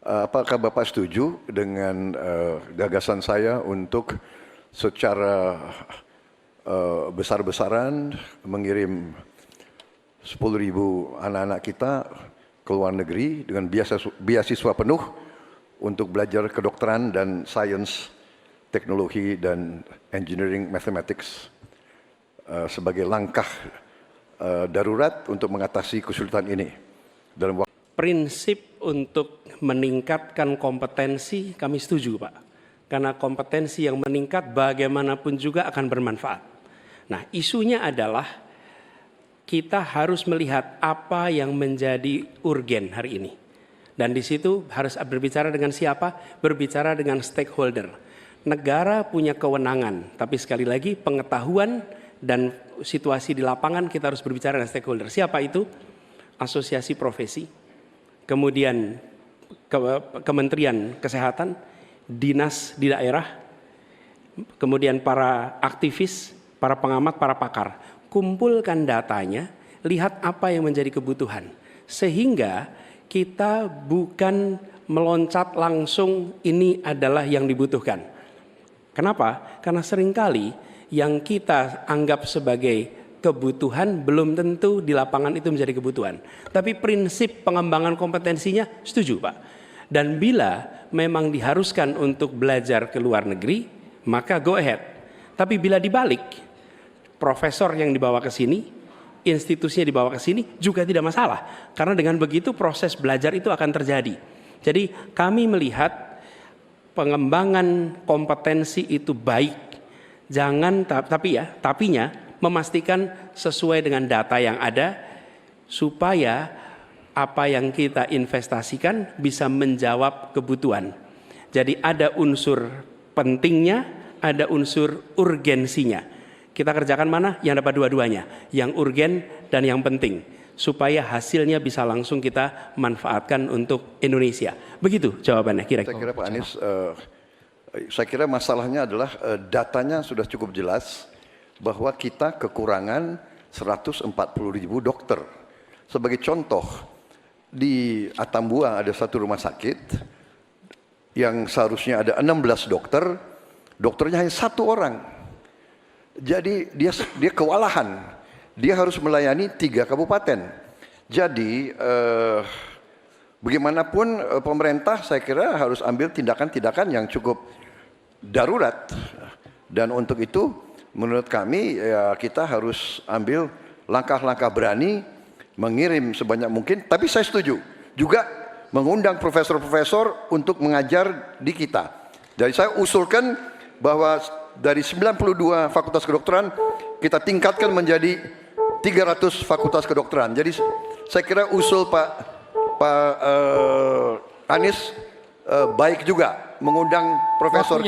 Apakah Bapak setuju dengan gagasan saya untuk secara besar-besaran mengirim 10.000 anak-anak kita ke luar negeri dengan beasiswa penuh untuk belajar kedokteran dan sains, teknologi dan engineering mathematics sebagai langkah darurat untuk mengatasi kesulitan ini dalam waktu. Prinsip untuk meningkatkan kompetensi kami setuju, Pak. Karena kompetensi yang meningkat bagaimanapun juga akan bermanfaat. Nah, isunya adalah kita harus melihat apa yang menjadi urgen hari ini. Dan di situ harus berbicara dengan siapa? Berbicara dengan stakeholder. Negara punya kewenangan, tapi sekali lagi pengetahuan dan situasi di lapangan kita harus berbicara dengan stakeholder. Siapa itu? Asosiasi profesi, kemudian Kementerian Kesehatan, dinas di daerah, kemudian para aktivis, para pengamat, para pakar. Kumpulkan datanya, lihat apa yang menjadi kebutuhan. Sehingga kita bukan meloncat langsung ini adalah yang dibutuhkan. Kenapa? Karena seringkali yang kita anggap sebagai kebutuhan belum tentu di lapangan itu menjadi kebutuhan. Tapi prinsip pengembangan kompetensinya setuju, Pak. Dan bila memang diharuskan untuk belajar ke luar negeri, maka go ahead. Tapi bila dibalik, profesor yang dibawa ke sini, institusinya dibawa ke sini juga tidak masalah. Karena dengan begitu proses belajar itu akan terjadi. Jadi kami melihat pengembangan kompetensi itu baik. Jangan tapinya memastikan sesuai dengan data yang ada supaya apa yang kita investasikan bisa menjawab kebutuhan. Jadi ada unsur pentingnya, ada unsur urgensinya. Kita kerjakan mana? Yang dapat dua-duanya, yang urgen dan yang penting, supaya hasilnya bisa langsung kita manfaatkan untuk Indonesia. Begitu jawabannya kira-kira. Saya kira Pak Anies, saya kira masalahnya adalah datanya sudah cukup jelas bahwa kita kekurangan 140.000 dokter. Sebagai contoh, di Atambua ada satu rumah sakit yang seharusnya ada 16 dokter, dokternya hanya 1 orang. Jadi dia kewalahan, dia harus melayani 3 kabupaten. Jadi bagaimanapun pemerintah saya kira harus ambil tindakan-tindakan yang cukup darurat. Dan untuk itu menurut kami ya kita harus ambil langkah-langkah berani, mengirim sebanyak mungkin. Tapi saya setuju juga mengundang profesor-profesor untuk mengajar di kita. Jadi saya usulkan bahwa dari 92 fakultas kedokteran kita tingkatkan menjadi 300 fakultas kedokteran. Jadi saya kira usul Pak Anies baik juga mengundang profesor.